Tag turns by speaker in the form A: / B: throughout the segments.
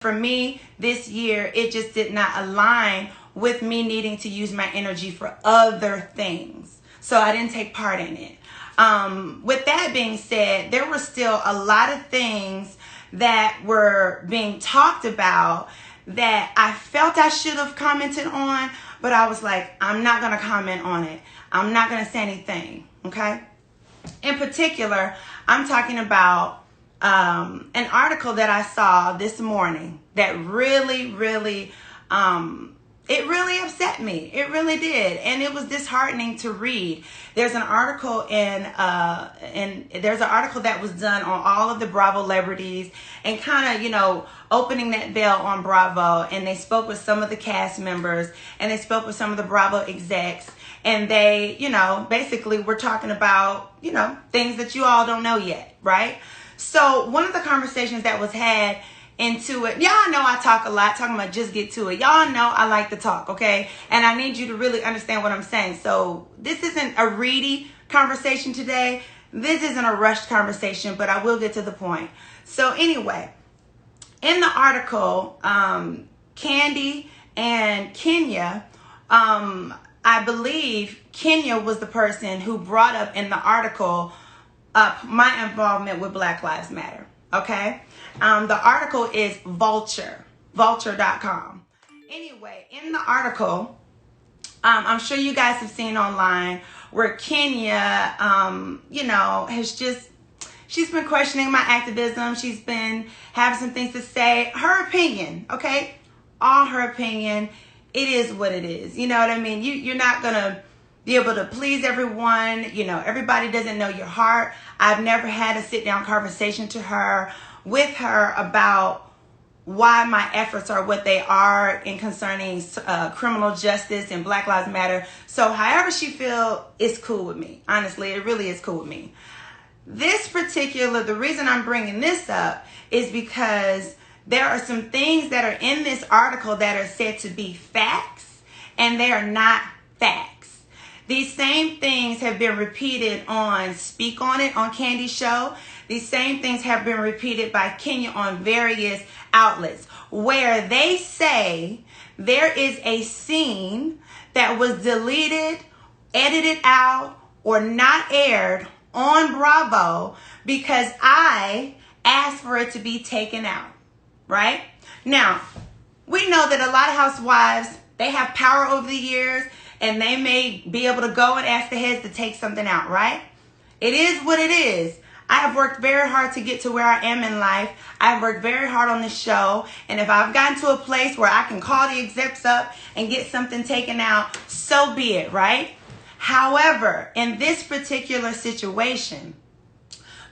A: For me, this year, it just did not align with me needing to use my energy for other things. So I didn't take part in it. With that being said, there were still a lot of things that were being talked about that I felt I should have commented on, but I was like, I'm not going to comment on it. I'm not going to say anything, okay? In particular, I'm talking about an article that I saw this morning that really, it really upset me. It really did. And it was disheartening to read. There's an article there's an article that was done on all of the Bravo celebrities and kind of, opening that bell on Bravo. And they spoke with some of the cast members and they spoke with some of the Bravo execs. And they, basically were talking about, things that you all don't know yet, right? So one of the conversations that was had into it, y'all know I talk a lot, talking about just get to it. Y'all know I like to talk, okay? And I need you to really understand what I'm saying. So this isn't a reedy conversation today. This isn't a rushed conversation, but I will get to the point. So anyway, in the article, KANDI and Kenya, I believe Kenya was the person who brought up in the article my involvement with Black Lives Matter, okay? The article is vulture.com. Anyway, in the article, I'm sure you guys have seen online where Kenya, she's been questioning my activism. She's been having some things to say. Her opinion, okay? All her opinion. It is what it is. You know what I mean? You're not going to be able to please everyone. Everybody doesn't know your heart. I've never had a sit-down conversation with her about why my efforts are what they are in concerning criminal justice and Black Lives Matter. So however she feels, it's cool with me. Honestly, it really is cool with me. The reason I'm bringing this up is because there are some things that are in this article that are said to be facts, and they are not facts. These same things have been repeated on Speak On It on Kandi's show. These same things have been repeated by Kenya on various outlets where they say there is a scene that was deleted, edited out, or not aired on Bravo because I asked for it to be taken out, right? Now, we know that a lot of housewives, they have power over the years and they may be able to go and ask the heads to take something out, right? It is what it is. I have worked very hard to get to where I am in life. I've worked very hard on this show. And if I've gotten to a place where I can call the execs up and get something taken out, so be it, right? However, in this particular situation,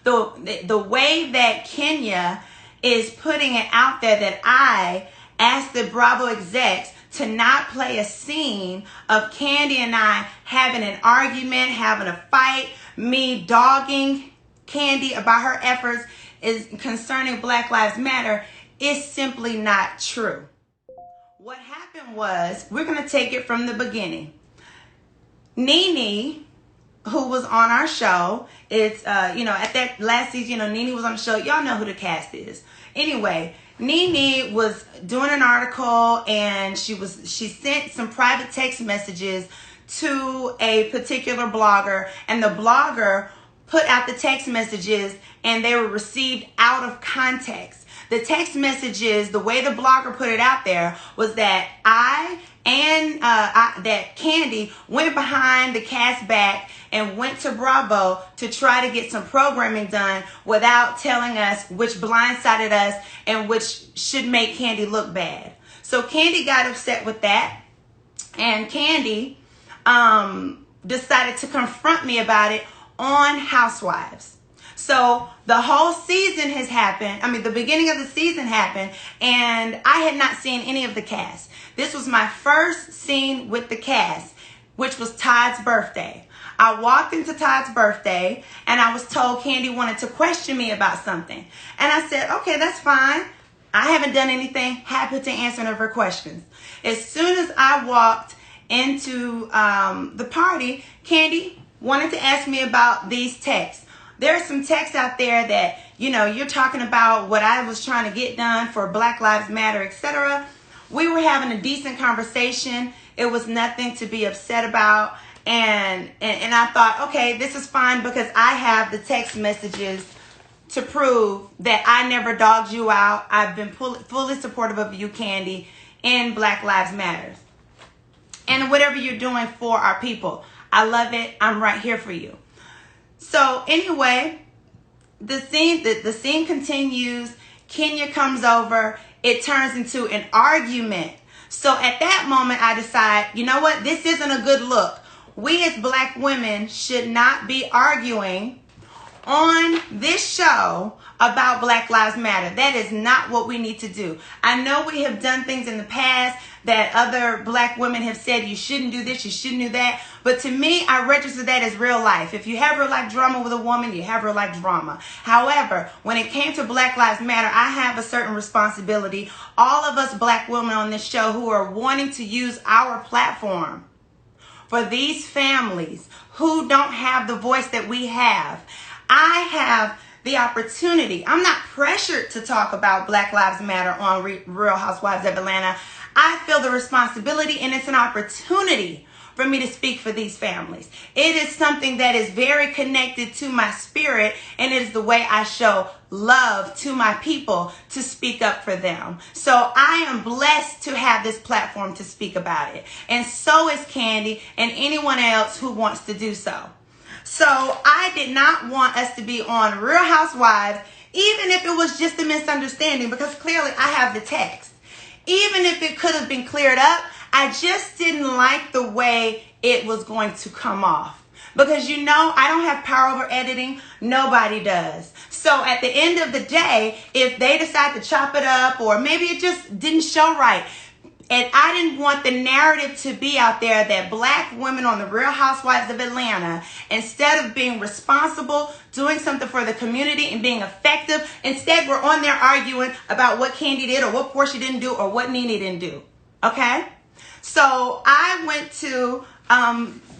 A: the way that Kenya is putting it out there that I asked the Bravo execs to not play a scene of Kandi and I having an argument, having a fight, me dogging Kandi about her efforts is concerning Black Lives Matter is simply not true. What happened was, we're going to take it from the beginning. Nene, who was on our show, at that last season, Nene was on the show. Y'all know who the cast is. Anyway, Nene was doing an article and she sent some private text messages to a particular blogger, and the blogger put out the text messages and they were received out of context. The text messages, the way the blogger put it out there was that that Kandi went behind the cast back and went to Bravo to try to get some programming done without telling us, which blindsided us and which should make Kandi look bad. So Kandi got upset with that, and Kandi decided to confront me about it on Housewives. So the whole season has happened. The beginning of the season happened, and I had not seen any of the cast. This was my first scene with the cast, which was Todd's birthday. I walked into Todd's birthday, and I was told Kandi wanted to question me about something. And I said, okay, that's fine. I haven't done anything. Happy to answer any of her questions. As soon as I walked into the party, Kandi wanted to ask me about these texts. There are some texts out there that you're talking about what I was trying to get done for Black Lives Matter, etc. We were having a decent conversation. It was nothing to be upset about. And I thought, okay, this is fine because I have the text messages to prove that I never dogged you out. I've been fully supportive of you, Kandi, in Black Lives Matter. And whatever you're doing for our people, I love it. I'm right here for you. So anyway, the scene continues. Kenya comes over. It turns into an argument. So at that moment, I decide, you know what? This isn't a good look. We as Black women should not be arguing on this show about Black Lives Matter. That is not what we need to do. I know we have done things in the past that other Black women have said, you shouldn't do this, you shouldn't do that. But to me, I register that as real life. If you have real life drama with a woman, you have real life drama. However, when it came to Black Lives Matter, I have a certain responsibility. All of us Black women on this show who are wanting to use our platform for these families who don't have the voice that we have. I have the opportunity. I'm not pressured to talk about Black Lives Matter on Real Housewives of Atlanta. I feel the responsibility, and it's an opportunity for me to speak for these families. It is something that is very connected to my spirit, and it is the way I show love to my people to speak up for them. So I am blessed to have this platform to speak about it. And so is Kandi and anyone else who wants to do so. So I did not want us to be on Real Housewives, even if it was just a misunderstanding, because clearly I have the text. Even if it could have been cleared up, I just didn't like the way it was going to come off. Because I don't have power over editing. Nobody does. So at the end of the day, if they decide to chop it up, or maybe it just didn't show right, and I didn't want the narrative to be out there that Black women on the Real Housewives of Atlanta, instead of being responsible, doing something for the community and being effective, instead we're on there arguing about what Kandi did or what Porsha didn't do or what Nene didn't do. Okay? So I went to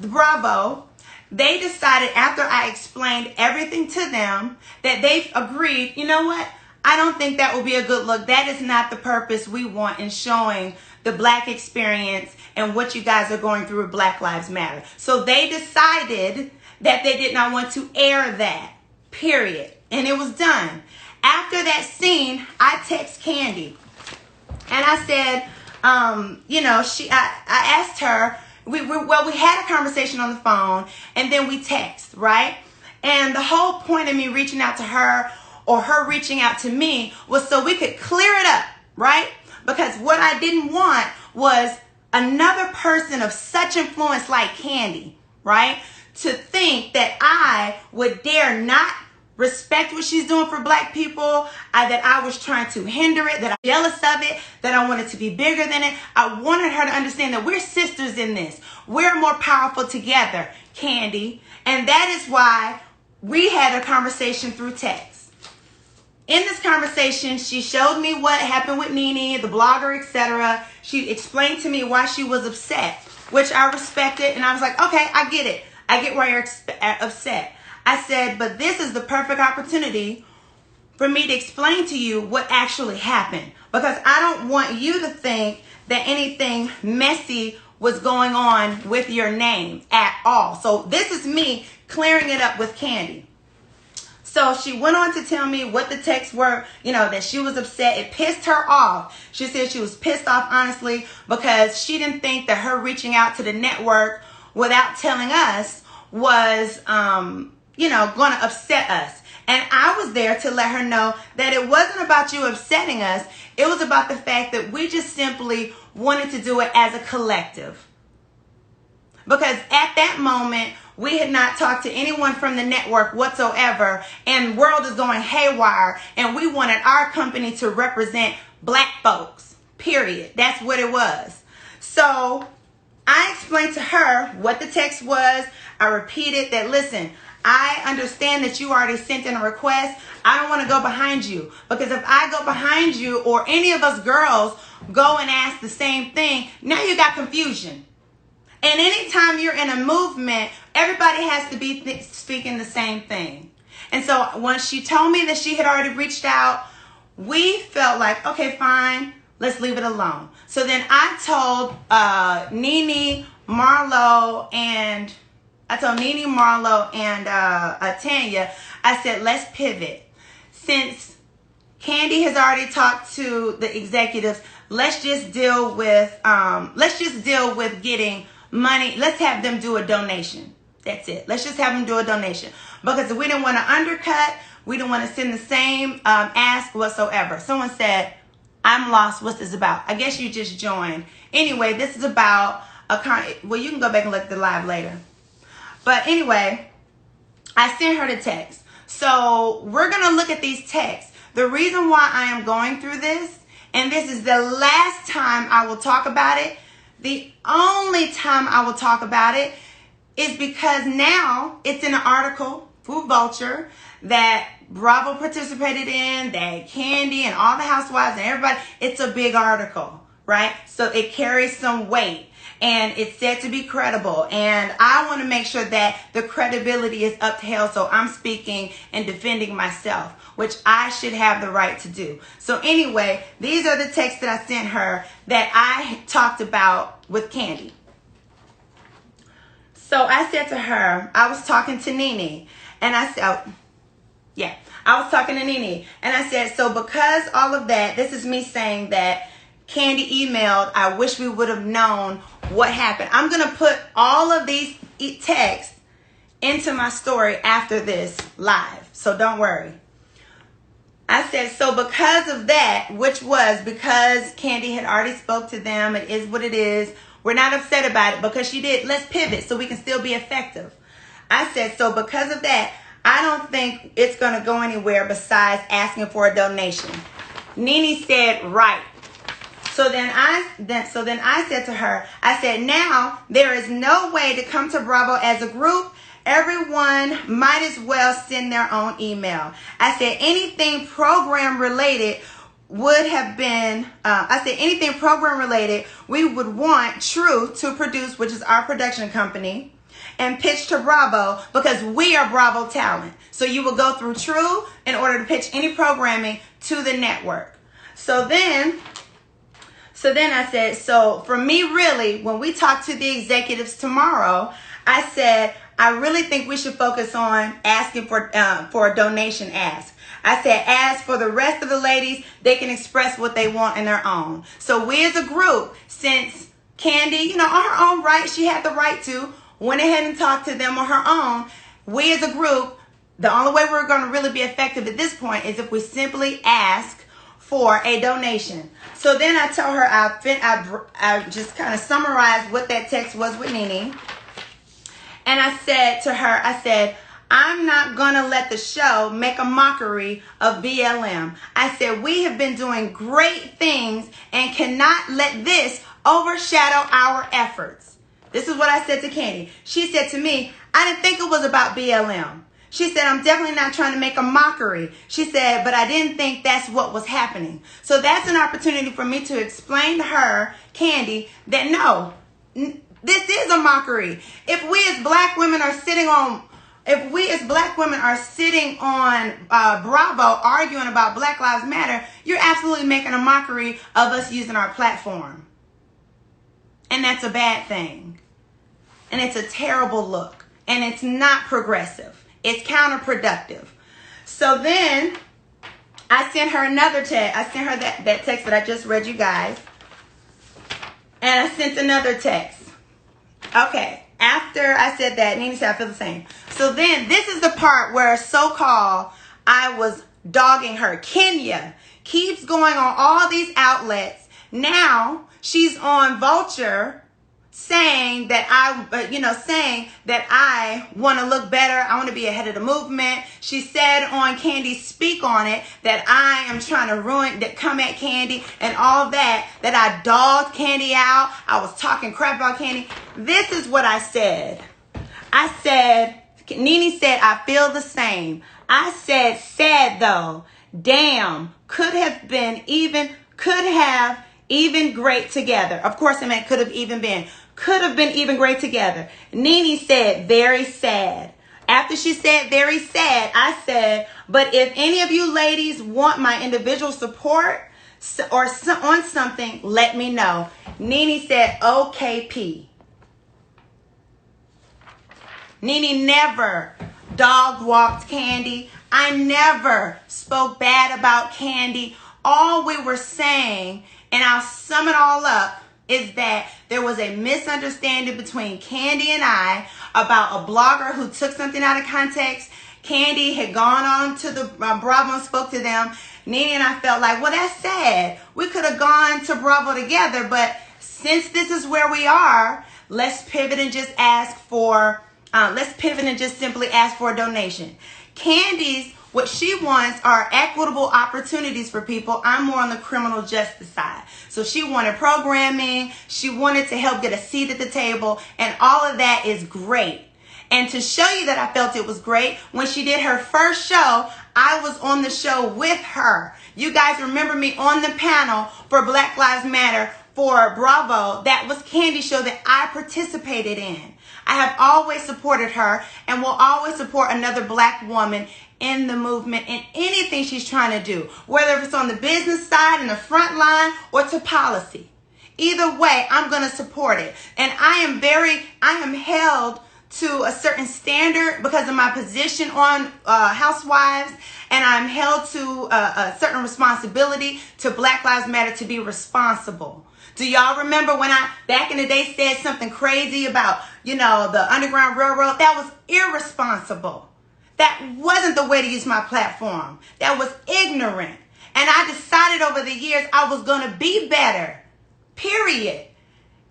A: Bravo. They decided, after I explained everything to them, that they've agreed, you know what? I don't think that will be a good look. That is not the purpose we want in showing the Black experience and what you guys are going through with Black Lives Matter. So they decided that they did not want to air that, period. And it was done. After that scene, I text Kandi. And I said, I asked her, we had a conversation on the phone, and then we text, right? And the whole point of me reaching out to her, or her reaching out to me, was so we could clear it up, right? Because what I didn't want was another person of such influence like Kandi, right, to think that I would dare not respect what she's doing for Black people, that I was trying to hinder it, that I'm jealous of it, that I wanted to be bigger than it. I wanted her to understand that we're sisters in this. We're more powerful together, Kandi. And that is why we had a conversation through text. In this conversation, she showed me what happened with Nene, the blogger, etc. She explained to me why she was upset, which I respected. And I was like, okay, I get it. I get why you're upset. I said, but this is the perfect opportunity for me to explain to you what actually happened. Because I don't want you to think that anything messy was going on with your name at all. So this is me clearing it up with Kandi. So she went on to tell me what the texts were, that she was upset. It pissed her off. She said she was pissed off, honestly, because she didn't think that her reaching out to the network without telling us was, going to upset us. And I was there to let her know that it wasn't about you upsetting us. It was about the fact that we just simply wanted to do it as a collective. Because at that moment, we had not talked to anyone from the network whatsoever, and the world is going haywire, and we wanted our company to represent Black folks, period. That's what it was. So I explained to her what the text was. I repeated that, listen, I understand that you already sent in a request. I don't want to go behind you, because if I go behind you, or any of us girls go and ask the same thing, now you got confusion. And anytime you're in a movement, everybody has to be speaking the same thing. And so once she told me that she had already reached out, we felt like, okay, fine, let's leave it alone. So then I told Nene, Marlo, and Tanya, I said, let's pivot. Since KANDI has already talked to the executives, let's just deal with getting money. Let's have them do a donation. That's it. Let's just have them do a donation. Because we didn't want to undercut. We didn't want to send the same ask whatsoever. Someone said, I'm lost. What's this about? I guess you just joined. Anyway, this is about well, you can go back and look at the live later. But anyway, I sent her the text. So we're going to look at these texts. The reason why I am going through this, and this is the last time I will talk about it, the only time I will talk about it, is because now it's in an article, Food Vulture, that Bravo participated in, that KANDI and all the housewives and everybody, it's a big article, right? So it carries some weight. And it's said to be credible. And I want to make sure that the credibility is up to hell. So I'm speaking and defending myself, which I should have the right to do. So anyway, these are the texts that I sent her that I talked about with KANDI. So I said to her, I was talking to Nene. And I said, I was talking to Nene. And I said, so because all of that, this is me saying that KANDI emailed, I wish we would have known what happened. I'm going to put all of these texts into my story after this live. So don't worry. I said, so because of that, which was because KANDI had already spoke to them, it is what it is. We're not upset about it because she did. Let's pivot so we can still be effective. I said, so because of that, I don't think it's going to go anywhere besides asking for a donation. Nene said, right. So then I said to her, I said, now there is no way to come to Bravo as a group. Everyone might as well send their own email. I said, anything program related would have been, anything program related, we would want True to produce, which is our production company, and pitch to Bravo because we are Bravo talent. So you will go through True in order to pitch any programming to the network. So then I said, so for me, really, when we talk to the executives tomorrow, I said, I really think we should focus on asking for a donation ask. I said, as for the rest of the ladies, they can express what they want in their own. So we as a group, since KANDI, on her own right, she had the right to, went ahead and talked to them on her own. We as a group, the only way we're going to really be effective at this point is if we simply ask for a donation. So then I told her, I just kind of summarized what that text was with Nene. And I said to her, I said, I'm not going to let the show make a mockery of BLM. I said, we have been doing great things and cannot let this overshadow our efforts. This is what I said to KANDI. She said to me, I didn't think it was about BLM. She said, I'm definitely not trying to make a mockery. She said, but I didn't think that's what was happening. So that's an opportunity for me to explain to her, KANDI, that no, this is a mockery. If we as black women are sitting on Bravo arguing about Black Lives Matter, you're absolutely making a mockery of us using our platform. And that's a bad thing. And it's a terrible look. And it's not progressive. It's counterproductive. So then I sent her another text. I sent her that text that I just read you guys. And I sent another text. Okay. After I said that, Nene said I feel the same. So then this is the part where so-called I was dogging her. Kenya keeps going on all these outlets. Now she's on Vulture saying that I want to look better. I want to be ahead of the movement. She said on KANDI Speak On It that I am trying to come at KANDI and all that I dogged KANDI out. I was talking crap about KANDI. This is what I said. I said, Nene said, I feel the same. I said, sad though. Damn, could have even great together. Of course, I meant could have been even great together. Nene said, very sad. after she said very sad, I said, but if any of you ladies want my individual support or on something, let me know. Nene said, okay, P. Nene never dog walked Kandi. I never spoke bad about Kandi. All we were saying, and I'll sum it all up, is that there was a misunderstanding between Kandi and I about a blogger who took something out of context. Kandi had gone on to the Bravo and spoke to them. Nene and I felt like, well, that's sad. We could have gone to Bravo together, but since this is where we are, let's pivot and just simply ask for a donation. Kandi's, what she wants are equitable opportunities for people. I'm more on the criminal justice side. So she wanted programming. She wanted to help get a seat at the table. And all of that is great. And to show you that I felt it was great, when she did her first show, I was on the show with her. You guys remember me on the panel for Black Lives Matter for Bravo. That was Kandi's show that I participated in. I have always supported her and will always support another black woman in the movement in anything she's trying to do, whether it's on the business side, in the front line, or to policy. Either way, I'm going to support it. And I am held to a certain standard because of my position on Housewives, and I'm held to a certain responsibility to Black Lives Matter to be responsible. Do y'all remember when I, back in the day, said something crazy about, the Underground Railroad? That was irresponsible. That wasn't the way to use my platform. That was ignorant. And I decided over the years I was going to be better, period.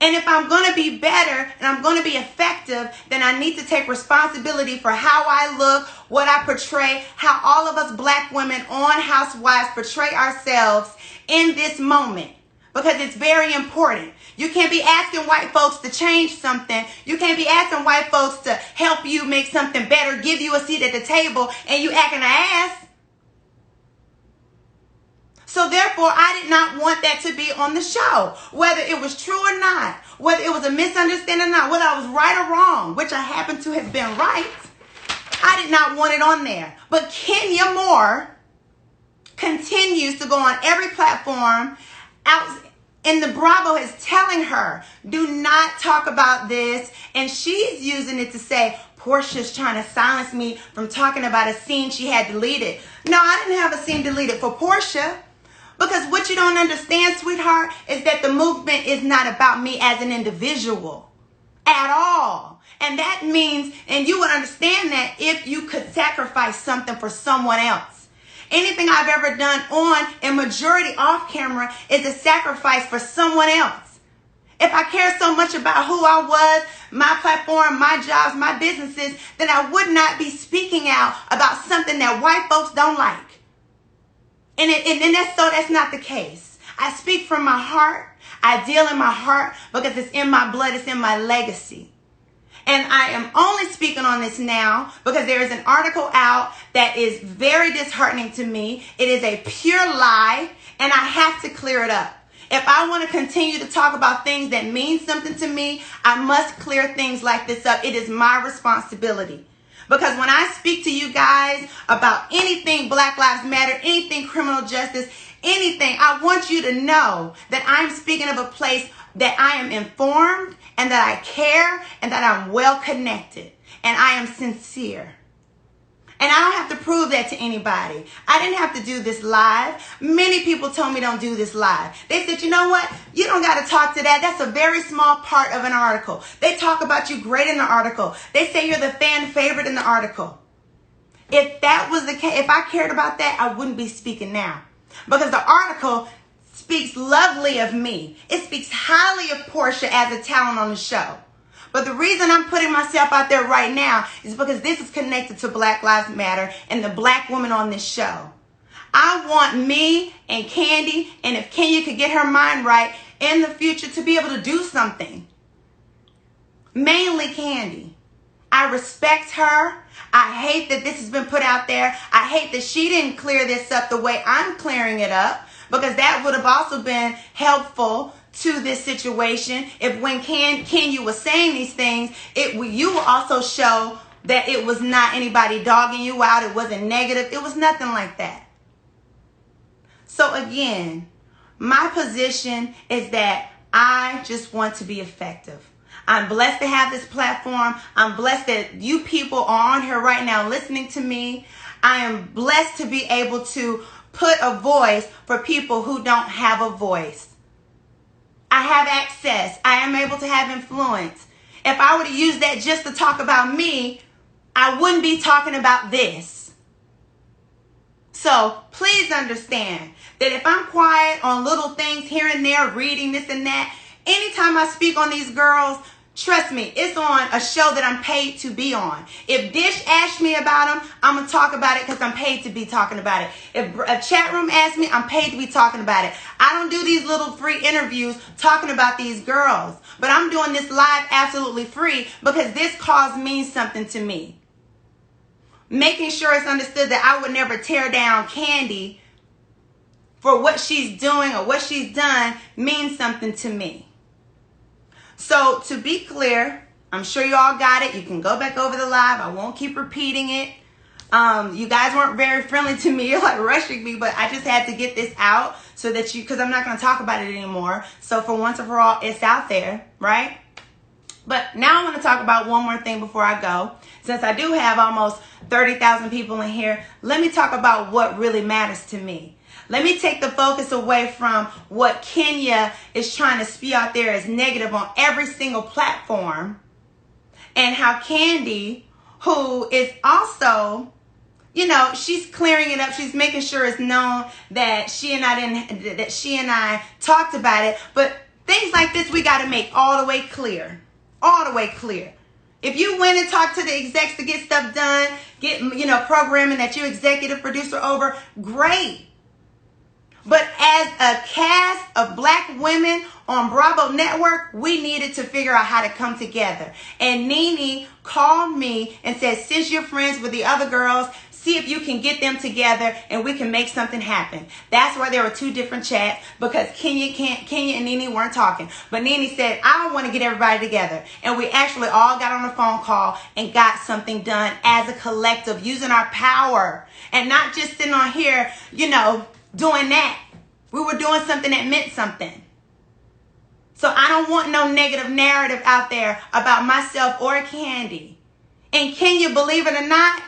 A: And if I'm going to be better and I'm going to be effective, then I need to take responsibility for how I look, what I portray, how all of us black women on Housewives portray ourselves in this moment. Because it's very important. You can't be asking white folks to change something. You can't be asking white folks to help you make something better, give you a seat at the table, and you acting an ass. So therefore, I did not want that to be on the show. Whether it was true or not, whether it was a misunderstanding or not, whether I was right or wrong, which I happen to have been right, I did not want it on there. But Kenya Moore continues to go on every platform out, and the Bravo is telling her, do not talk about this. And she's using it to say, Portia's trying to silence me from talking about a scene she had deleted. No, I didn't have a scene deleted for Porsha. Because what you don't understand, sweetheart, is that the movement is not about me as an individual at all. And that means, and you would understand that if you could sacrifice something for someone else. Anything I've ever done on and majority off camera is a sacrifice for someone else. If I care so much about who I was, my platform, my jobs, my businesses, then I would not be speaking out about something that white folks don't like. And that's not the case. I speak from my heart. I deal in my heart because it's in my blood. It's in my legacy. And I am only speaking on this now because there is an article out that is very disheartening to me. It is a pure lie, and I have to clear it up. If I want to continue to talk about things that mean something to me, I must clear things like this up. It is my responsibility. Because when I speak to you guys about anything Black Lives Matter, anything criminal justice, anything, I want you to know that I'm speaking of a place that I am informed and that I care and that I'm well connected and I am sincere. And I don't have to prove that to anybody. I didn't have to do this live. Many people told me don't do this live. They said, you know what? You don't got to talk to that. That's a very small part of an article. They talk about you great in the article. They say you're the fan favorite in the article. If that was the case, if I cared about that, I wouldn't be speaking now. Because the article speaks lovely of me. It speaks highly of Porsha as a talent on the show. But the reason I'm putting myself out there right now is because this is connected to Black Lives Matter and the black woman on this show. I want me and Kandi, and if Kenya could get her mind right in the future, to be able to do something. Mainly Kandi. I respect her. I hate that this has been put out there. I hate that she didn't clear this up the way I'm clearing it up, because that would have also been helpful to this situation. If when Kenya was saying these things, you will also show that it was not anybody dogging you out. It wasn't negative. It was nothing like that. So again, my position is that I just want to be effective. I'm blessed to have this platform. I'm blessed that you people are on here right now listening to me. I am blessed to be able to put a voice for people who don't have a voice. I have access. I am able to have influence. If I were to use that just to talk about me, I wouldn't be talking about this. So please understand that if I'm quiet on little things here and there, reading this and that, anytime I speak on these girls, trust me, it's on a show that I'm paid to be on. If Dish asks me about them, I'm going to talk about it because I'm paid to be talking about it. If a chat room asks me, I'm paid to be talking about it. I don't do these little free interviews talking about these girls. But I'm doing this live absolutely free because this cause means something to me. Making sure it's understood that I would never tear down Kandi for what she's doing or what she's done means something to me. So to be clear, I'm sure you all got it. You can go back over the live. I won't keep repeating it. You guys weren't very friendly to me. You're like rushing me, but I just had to get this out so that because I'm not going to talk about it anymore. So for once and for all, it's out there, right? But now I want to talk about one more thing before I go. Since I do have almost 30,000 people in here, let me talk about what really matters to me. Let me take the focus away from what Kenya is trying to spew out there as negative on every single platform, and how Kandi, who is also, she's clearing it up. She's making sure it's known that she and I talked about it. But things like this, we got to make all the way clear. All the way clear. If you went and talked to the execs to get stuff done, get, programming that you're executive producer over, great. But as a cast of black women on Bravo Network, we needed to figure out how to come together. And Nene called me and said, since you're friends with the other girls, see if you can get them together and we can make something happen. That's why there were two different chats, because Kenya and Nene weren't talking. But Nene said, I want to get everybody together. And we actually all got on a phone call and got something done as a collective, using our power and not just sitting on here, doing that. We were doing something that meant something. So I don't want no negative narrative out there about myself or Kandi. And Kenya, believe it or not,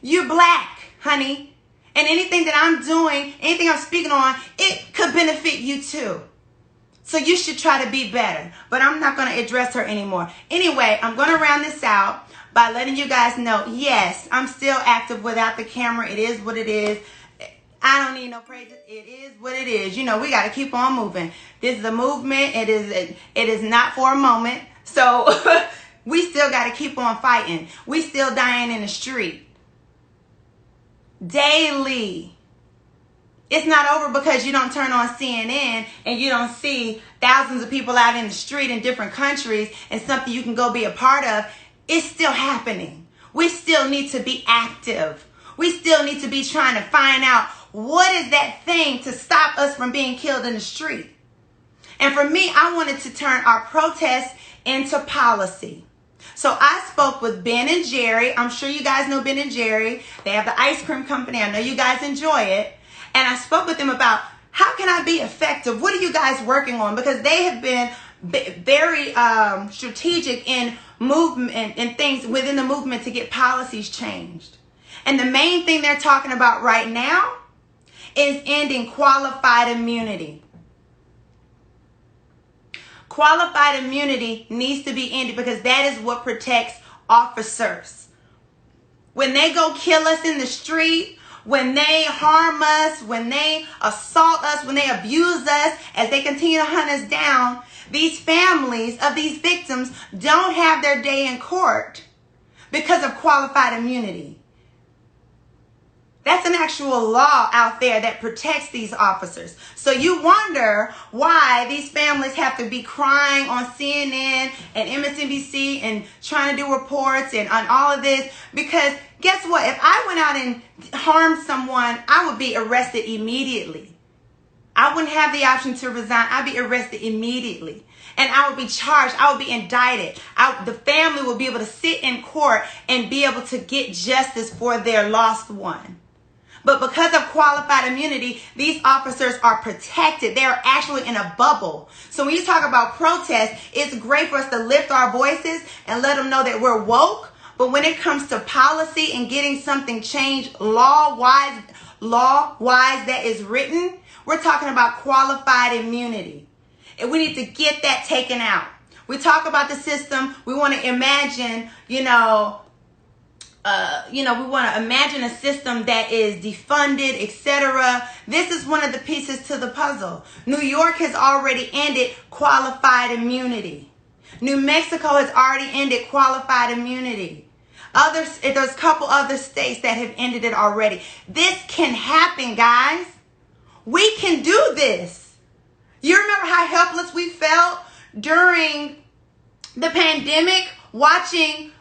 A: you're black, honey. And anything that I'm doing, anything I'm speaking on, it could benefit you too. So you should try to be better. But I'm not going to address her anymore. Anyway, I'm going to round this out by letting you guys know, yes, I'm still active without the camera. It is what it is. I don't need no praises. It is what it is. We got to keep on moving. This is a movement. It is not for a moment. So we still got to keep on fighting. We still dying in the street. Daily. It's not over because you don't turn on CNN and you don't see thousands of people out in the street in different countries and something you can go be a part of. It's still happening. We still need to be active. We still need to be trying to find out what is that thing to stop us from being killed in the street. And for me, I wanted to turn our protests into policy. So I spoke with Ben and Jerry. I'm sure you guys know Ben and Jerry. They have the ice cream company. I know you guys enjoy it. And I spoke with them about how can I be effective? What are you guys working on? Because they have been very strategic in movement and things within the movement to get policies changed. And the main thing they're talking about right now is ending qualified immunity. Qualified immunity needs to be ended because that is what protects officers. When they go kill us in the street, when they harm us, when they assault us, when they abuse us, as they continue to hunt us down, these families of these victims don't have their day in court because of qualified immunity. That's an actual law out there that protects these officers. So you wonder why these families have to be crying on CNN and MSNBC and trying to do reports and on all of this. Because guess what? If I went out and harmed someone, I would be arrested immediately. I wouldn't have the option to resign. I'd be arrested immediately. And I would be charged. I would be indicted. The family would be able to sit in court and be able to get justice for their lost one. But because of qualified immunity, these officers are protected. They are actually in a bubble. So when you talk about protest, it's great for us to lift our voices and let them know that we're woke. But when it comes to policy and getting something changed law-wise that is written, we're talking about qualified immunity. And we need to get that taken out. We talk about the system. We want to imagine, we want to imagine a system that is defunded, etc. This is one of the pieces to the puzzle. New York has already ended qualified immunity. New Mexico has already ended qualified immunity. There's a couple other states that have ended it already. This can happen, guys. We can do this. You remember how helpless we felt during the pandemic, watching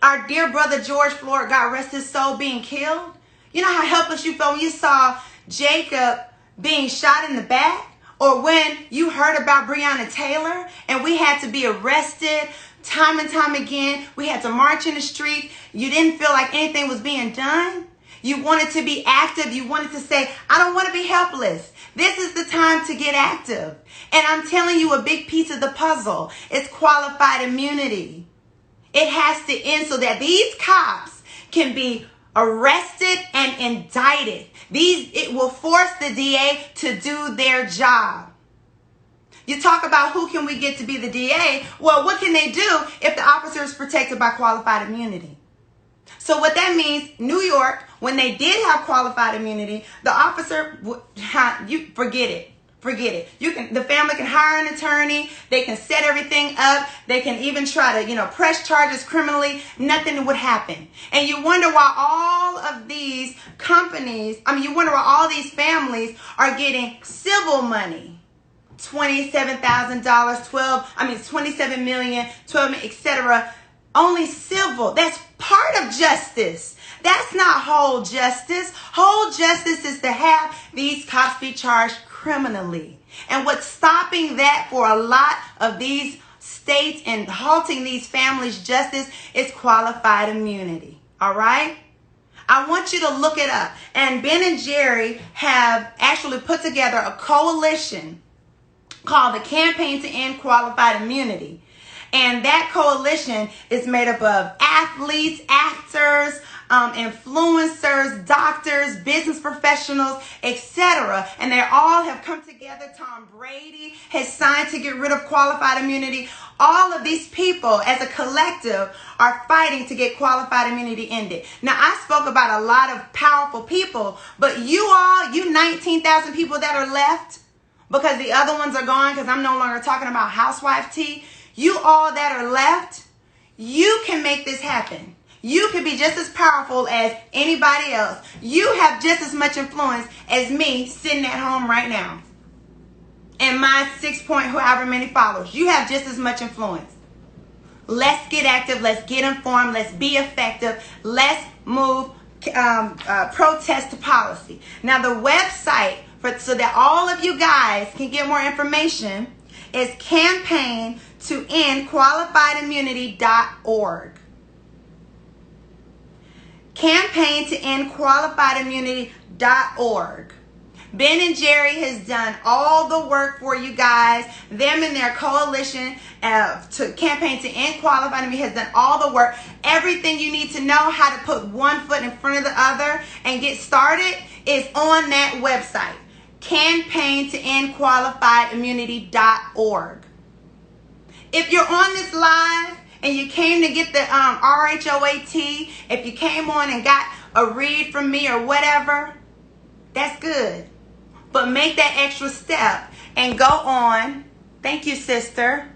A: our dear brother George Floyd, God rest his soul, being killed? You know how helpless you felt when you saw Jacob being shot in the back? Or when you heard about Breonna Taylor and we had to be arrested time and time again? We had to march in the street. You didn't feel like anything was being done. You wanted to be active. You wanted to say, I don't want to be helpless. This is the time to get active. And I'm telling you, a big piece of the puzzle is qualified immunity. It has to end so that these cops can be arrested and indicted. It will force the DA to do their job. You talk about who can we get to be the DA? Well, what can they do if the officer is protected by qualified immunity? So what that means, New York, when they did have qualified immunity, the officer, you forget it. The family can hire an attorney. They can set everything up. They can even try to, press charges criminally. Nothing would happen. And you wonder why all of these all these families are getting civil money. $27,000, 27 million, 12 million, etc. Only civil. That's part of justice. That's not whole justice. Whole justice is to have these cops be charged criminally. And what's stopping that for a lot of these states and halting these families' justice is qualified immunity. All right? I want you to look it up. And Ben and Jerry have actually put together a coalition called the Campaign to End Qualified Immunity. And that coalition is made up of athletes, actors, influencers, doctors, business professionals, etc. And they all have come together. Tom Brady has signed to get rid of qualified immunity. All of these people as a collective are fighting to get qualified immunity ended. Now, I spoke about a lot of powerful people, but you 19,000 people that are left, because the other ones are gone, because I'm no longer talking about housewife tea. You all that are left, you can make this happen. You can be just as powerful as anybody else. You have just as much influence as me sitting at home right now. And my 6 point however many followers. You have just as much influence. Let's get active. Let's get informed. Let's be effective. Let's move protest to policy. Now the website so that all of you guys can get more information is campaigntoendqualifiedimmunity.org. campaigntoendqualifiedimmunity.org. Ben and Jerry has done all the work for you guys. Them and their coalition to Campaign to End Qualified Immunity has done all the work. Everything you need to know how to put one foot in front of the other and get started is on that website. campaigntoendqualifiedimmunity.org. If you're on this live and you came to get the RHOA, if you came on and got a read from me or whatever, that's good. But make that extra step and go on. Thank you, sister.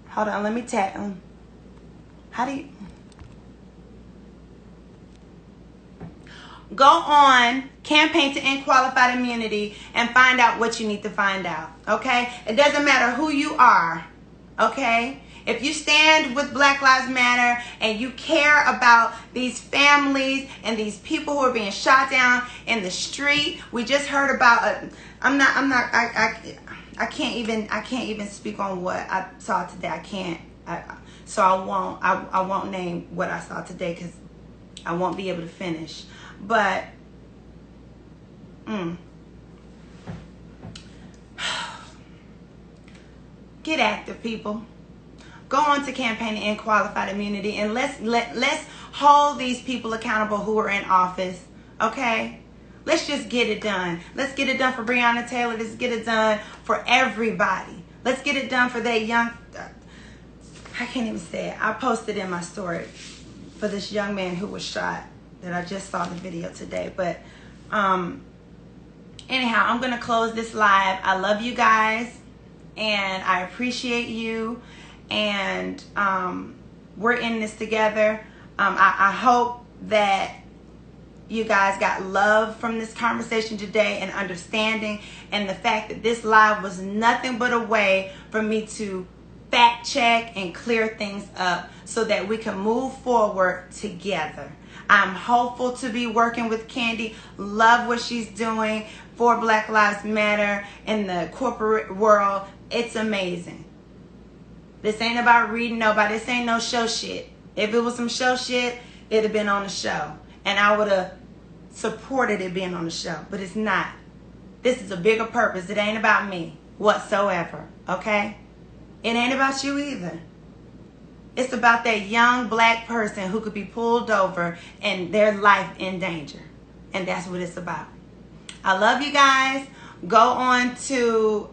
A: Hold on, let me tap. How do you... Go on Campaign to End Qualified Immunity and find out what you need to find out, okay? It doesn't matter who you are, okay? If you stand with Black Lives Matter and you care about these families and these people who are being shot down in the street, we just heard about. I can't even speak on what I saw today. I can't. So I won't name what I saw today because I won't be able to finish. But get active, people. Go on to Campaign to End Qualified Immunity, and let's hold these people accountable who are in office. Okay? Let's just get it done. Let's get it done for Breonna Taylor. Let's get it done for everybody. Let's get it done for that young. I can't even say it. I posted in my story for this young man who was shot that I just saw the video today. But anyhow, I'm going to close this live. I love you guys, and I appreciate you, and we're in this together. I hope that you guys got love from this conversation today and understanding, and the fact that this live was nothing but a way for me to fact check and clear things up so that we can move forward together. I'm hopeful to be working with Kandi. Love what she's doing for Black Lives Matter in the corporate world. It's amazing. This ain't about reading nobody. This ain't no show shit. If it was some show shit, it'd have been on the show. And I would have supported it being on the show. But it's not. This is a bigger purpose. It ain't about me whatsoever. Okay? It ain't about you either. It's about that young Black person who could be pulled over and their life in danger. And that's what it's about. I love you guys. Go on to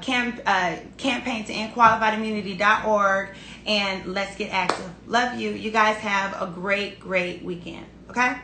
A: campaign to end qualified immunity.org and let's get active. Love you. You guys have a great, great weekend. Okay?